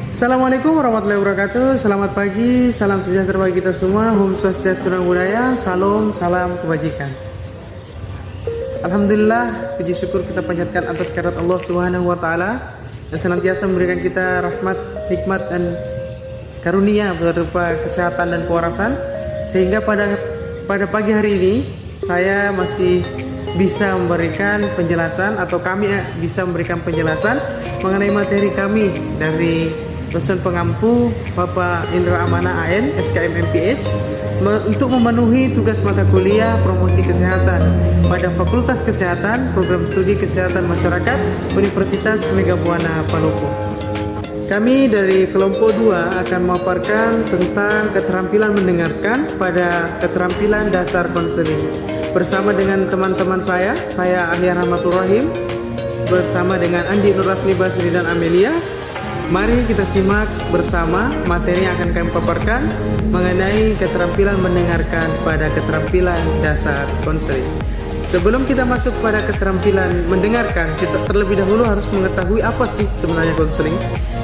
Assalamualaikum warahmatullahi wabarakatuh. Selamat pagi, salam sejahtera bagi kita semua. Om Swastiastu Namo Buddhaya. Salam kebajikan. Alhamdulillah, puji syukur kita panjatkan atas kehadirat Allah Subhanahu wa taala yang senantiasa memberikan kita rahmat, nikmat dan karunia berupa kesehatan dan kewarasan, sehingga pada pagi hari ini saya masih bisa memberikan penjelasan, atau kami bisa memberikan penjelasan mengenai materi kami dari dosen pengampu Bapak Indra Amana AN SKM MPH untuk memenuhi tugas mata kuliah promosi kesehatan pada Fakultas Kesehatan Program Studi Kesehatan Masyarakat Universitas Megabuana Palopo. Kami dari kelompok 2 akan memaparkan tentang keterampilan mendengarkan pada keterampilan dasar konseling. Bersama dengan teman-teman saya Ahli Rahmatul Rahim, bersama dengan Andi Nurafli Basri dan Amelia. Mari kita simak bersama materi yang akan kami paparkan mengenai keterampilan mendengarkan pada keterampilan dasar konseling. Sebelum kita masuk pada keterampilan mendengarkan, kita terlebih dahulu harus mengetahui apa sih sebenarnya konseling.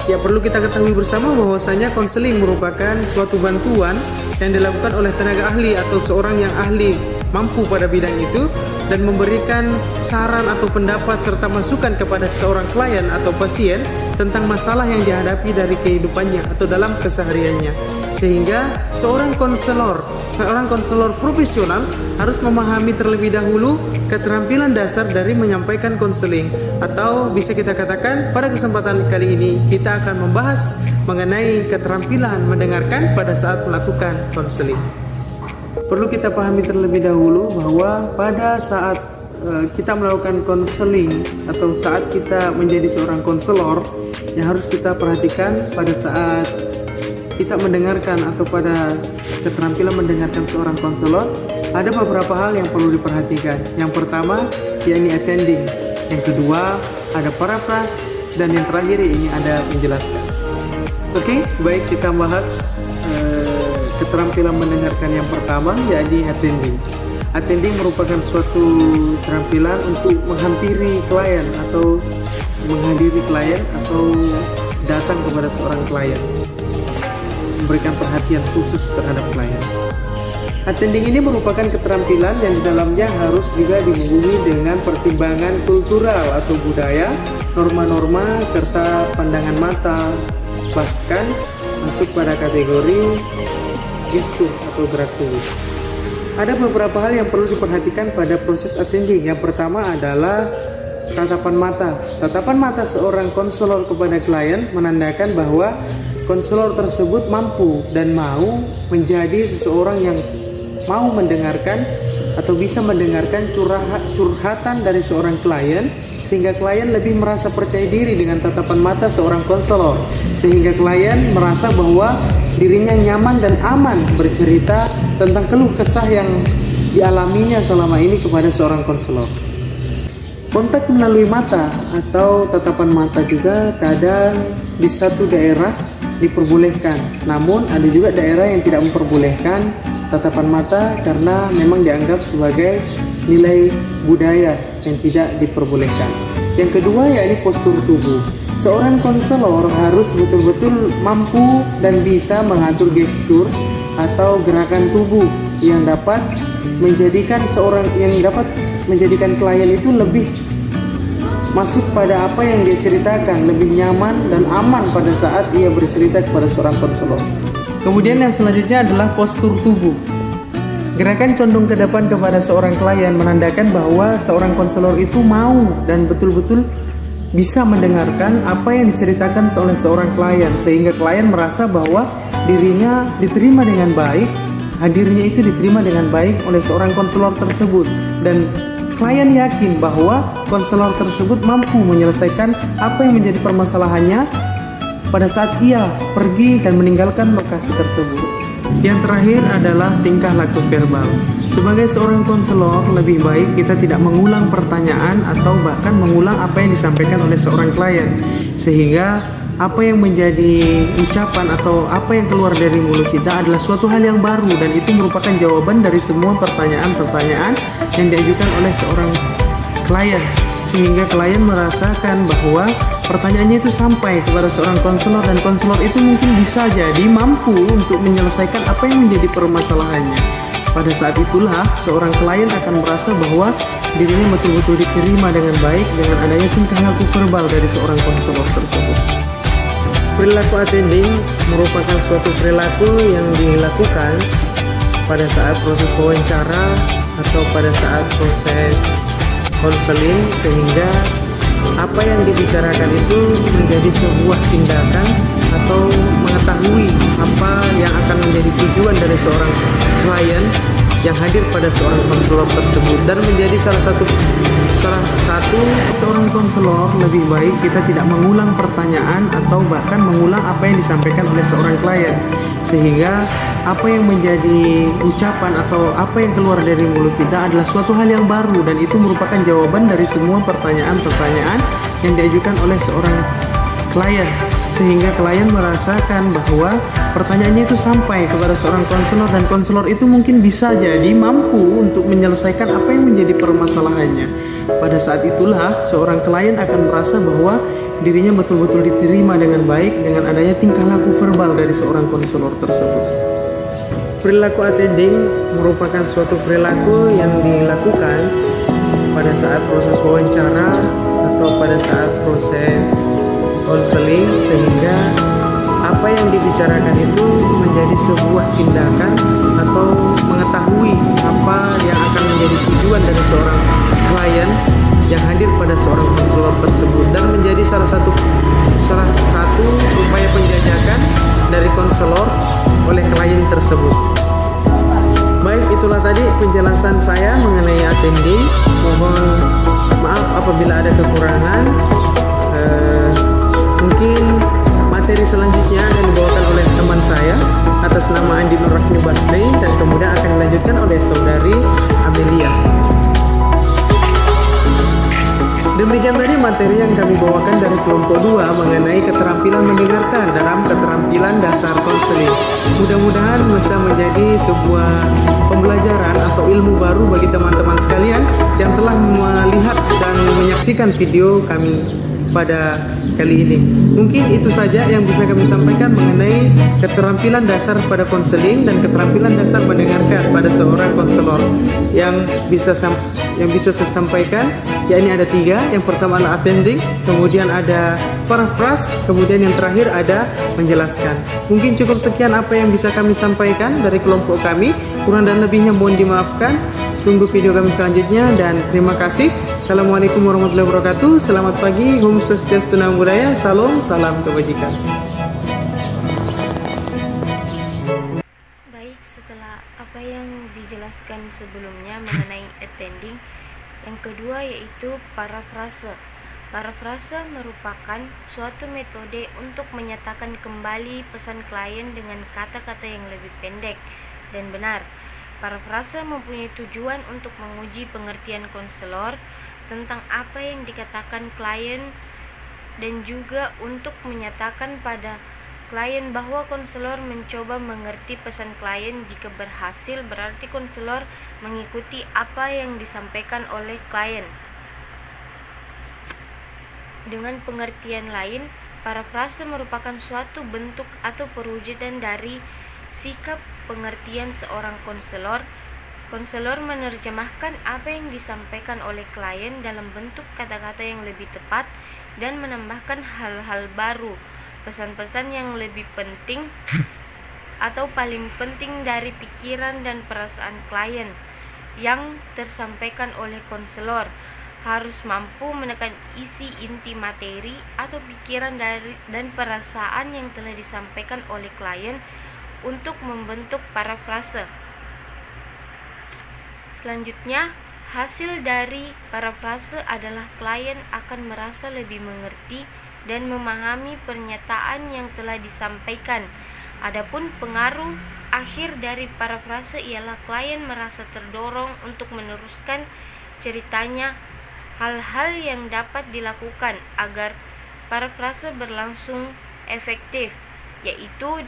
Ya, perlu kita ketahui bersama bahwasanya konseling merupakan suatu bantuan yang dilakukan oleh tenaga ahli atau seorang yang ahli mampu pada bidang itu dan memberikan saran atau pendapat serta masukan kepada seorang klien atau pasien tentang masalah yang dihadapi dari kehidupannya atau dalam kesehariannya. Sehingga seorang konselor profesional harus memahami terlebih dahulu keterampilan dasar dari menyampaikan konseling, atau bisa kita katakan pada kesempatan kali ini kita akan membahas mengenai keterampilan mendengarkan pada saat melakukan konseling. Perlu kita pahami terlebih dahulu bahwa pada saat kita melakukan konseling atau saat kita menjadi seorang konselor, yang harus kita perhatikan pada saat kita mendengarkan atau pada keterampilan mendengarkan seorang konselor, ada beberapa hal yang perlu diperhatikan. Yang pertama, yakni attending. Yang kedua, ada paraphrase, dan yang terakhir ini ada menjelaskan. Oke, baik, kita bahas keterampilan mendengarkan yang pertama, yakni attending. Attending merupakan suatu keterampilan untuk menghampiri klien atau menghadiri klien atau datang kepada seorang klien, memberikan perhatian khusus terhadap klien. Attending ini merupakan keterampilan yang di dalamnya harus juga dihubungi dengan pertimbangan kultural atau budaya, norma-norma, serta pandangan mata, bahkan masuk pada kategori gestur atau gerak tubuh. Ada beberapa hal yang perlu diperhatikan pada proses attending. Yang pertama adalah tatapan mata. Tatapan mata seorang konselor kepada klien menandakan bahwa konselor tersebut mampu dan mau menjadi seseorang yang mau mendengarkan atau bisa mendengarkan curhatan dari seorang klien, sehingga klien lebih merasa percaya diri dengan tatapan mata seorang konselor, sehingga klien merasa bahwa dirinya nyaman dan aman bercerita tentang keluh kesah yang dialaminya selama ini kepada seorang konselor. Kontak melalui mata atau tatapan mata juga kadang di satu daerah diperbolehkan, namun ada juga daerah yang tidak memperbolehkan tatapan mata karena memang dianggap sebagai nilai budaya yang tidak diperbolehkan. Yang kedua, yakni postur tubuh. Seorang konselor harus betul-betul mampu dan bisa mengatur gestur atau gerakan tubuh yang dapat menjadikan klien itu lebih masuk pada apa yang dia ceritakan, lebih nyaman dan aman pada saat ia bercerita kepada seorang konselor. Kemudian yang selanjutnya adalah postur tubuh. Gerakan condong ke depan kepada seorang klien menandakan bahwa seorang konselor itu mau dan betul-betul bisa mendengarkan apa yang diceritakan oleh seorang klien, sehingga klien merasa bahwa dirinya diterima dengan baik, hadirnya itu diterima dengan baik oleh seorang konselor tersebut, dan klien yakin bahwa konselor tersebut mampu menyelesaikan apa yang menjadi permasalahannya pada saat ia pergi dan meninggalkan lokasi tersebut. Yang terakhir adalah tingkah laku verbal. Sebagai seorang konselor, lebih baik kita tidak mengulang pertanyaan atau bahkan mengulang apa yang disampaikan oleh seorang klien, sehingga apa yang menjadi ucapan atau apa yang keluar dari mulut kita adalah suatu hal yang baru, dan itu merupakan jawaban dari semua pertanyaan-pertanyaan yang diajukan oleh seorang klien, sehingga klien merasakan bahwa pertanyaannya itu sampai kepada seorang konselor, dan konselor itu mungkin bisa jadi mampu untuk menyelesaikan apa yang menjadi permasalahannya. Pada saat itulah seorang klien akan merasa bahwa dirinya betul-betul diterima dengan baik dengan adanya tingkah laku verbal dari seorang konselor tersebut. Perilaku attending merupakan suatu perilaku yang dilakukan pada saat proses wawancara atau pada saat proses konseling, sehingga apa yang dibicarakan itu menjadi sebuah tindakan atau mengetahui apa yang akan menjadi tujuan dari seorang klien yang hadir pada seorang konselor tersebut, dan menjadi salah satu seorang konselor lebih baik kita tidak mengulang pertanyaan atau bahkan mengulang apa yang disampaikan oleh seorang klien, sehingga apa yang menjadi ucapan atau apa yang keluar dari mulut kita adalah suatu hal yang baru, dan itu merupakan jawaban dari semua pertanyaan-pertanyaan yang diajukan oleh seorang klien, sehingga klien merasakan bahwa pertanyaannya itu sampai kepada seorang konselor, dan konselor itu mungkin bisa jadi mampu untuk menyelesaikan apa yang menjadi permasalahannya. Pada saat itulah seorang klien akan merasa bahwa dirinya betul-betul diterima dengan baik dengan adanya tingkah laku verbal dari seorang konselor tersebut. Perilaku attending merupakan suatu perilaku yang dilakukan pada saat proses wawancara atau pada saat proses konseling, sehingga apa yang dibicarakan itu menjadi sebuah tindakan atau mengetahui apa yang akan menjadi tujuan dari seorang klien yang hadir pada seorang konselor tersebut, dan menjadi salah satu upaya penjajakan dari konselor oleh klien tersebut. Baik, itulah tadi penjelasan saya mengenai attending. Mohon maaf apabila ada kekurangan. Mungkin materi selanjutnya akan dibawakan oleh teman saya atas nama Andi Nur Rahmi Basri, dan kemudian akan dilanjutkan oleh saudari Amelia. Demikian tadi materi yang kami bawakan dari kelompok 2 mengenai keterampilan mendengarkan dalam keterampilan dasar konseling. Mudah-mudahan bisa menjadi sebuah pembelajaran atau ilmu baru bagi teman-teman sekalian yang telah melihat dan menyaksikan video kami pada kali ini. Mungkin itu saja yang bisa kami sampaikan mengenai keterampilan dasar pada konseling dan keterampilan dasar mendengarkan pada seorang konselor. Yang bisa saya sampaikan, yakni ada 3. Yang pertama adalah attending, kemudian ada paraphrase, kemudian yang terakhir ada menjelaskan. Mungkin cukup sekian apa yang bisa kami sampaikan dari kelompok kami. Kurang dan lebihnya mohon dimaafkan. Tunggu video kami selanjutnya, dan terima kasih. Assalamualaikum warahmatullahi wabarakatuh. Selamat pagi, Om Swastiastu, Namo Buddhaya, salam kebajikan. Baik, setelah apa yang dijelaskan sebelumnya mengenai attending, yang kedua yaitu parafrase. Parafrase merupakan suatu metode untuk menyatakan kembali pesan klien dengan kata-kata yang lebih pendek dan benar. Parafrase mempunyai tujuan untuk menguji pengertian konselor tentang apa yang dikatakan klien, dan juga untuk menyatakan pada klien bahwa konselor mencoba mengerti pesan klien. Jika berhasil, berarti konselor mengikuti apa yang disampaikan oleh klien. Dengan pengertian lain, parafrase merupakan suatu bentuk atau perwujudan dari sikap pengertian seorang konselor. Konselor menerjemahkan apa yang disampaikan oleh klien dalam bentuk kata-kata yang lebih tepat dan menambahkan hal-hal baru, pesan-pesan yang lebih penting atau paling penting dari pikiran dan perasaan klien yang tersampaikan oleh konselor. Harus mampu menekan isi inti materi atau pikiran dan perasaan yang telah disampaikan oleh klien untuk membentuk parafrase. Selanjutnya, hasil dari parafrase adalah klien akan merasa lebih mengerti dan memahami pernyataan yang telah disampaikan. Adapun pengaruh akhir dari parafrase ialah klien merasa terdorong untuk meneruskan ceritanya. Hal-hal yang dapat dilakukan agar parafrase berlangsung efektif yaitu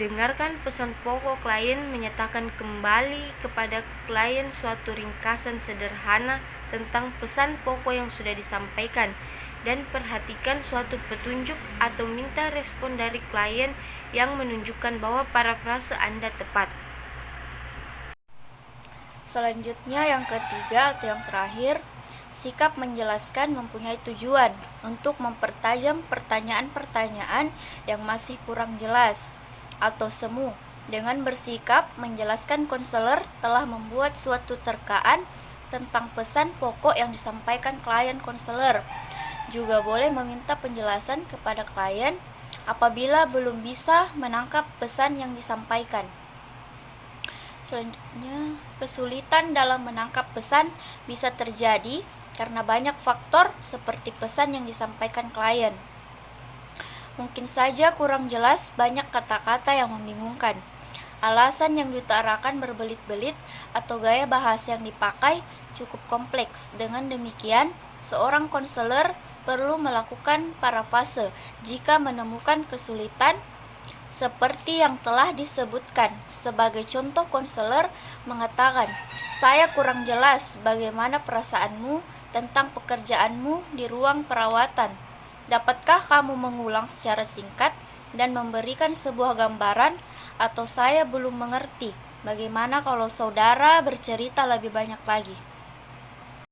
dengarkan pesan pokok klien, menyatakan kembali kepada klien suatu ringkasan sederhana tentang pesan pokok yang sudah disampaikan. dan perhatikan suatu petunjuk atau minta respon dari klien yang menunjukkan bahwa parafrase Anda tepat. Selanjutnya yang ketiga atau yang terakhir, sikap menjelaskan mempunyai tujuan untuk mempertajam pertanyaan-pertanyaan yang masih kurang jelas atau semu. Dengan bersikap menjelaskan, konselor telah membuat suatu terkaan tentang pesan pokok yang disampaikan klien konselor. Juga boleh meminta penjelasan kepada klien apabila belum bisa menangkap pesan yang disampaikan. Selanjutnya, kesulitan dalam menangkap pesan bisa terjadi karena banyak faktor seperti pesan yang disampaikan klien. Mungkin saja kurang jelas, banyak kata-kata yang membingungkan, alasan yang diutarakan berbelit-belit, atau gaya bahasa yang dipakai cukup kompleks. Dengan demikian, seorang konselor perlu melakukan parafrase jika menemukan kesulitan seperti yang telah disebutkan. Sebagai contoh, konselor mengatakan, "Saya kurang jelas bagaimana perasaanmu tentang pekerjaanmu di ruang perawatan. Dapatkah kamu mengulang secara singkat dan memberikan sebuah gambaran? Atau saya belum mengerti. Bagaimana kalau saudara bercerita lebih banyak lagi?"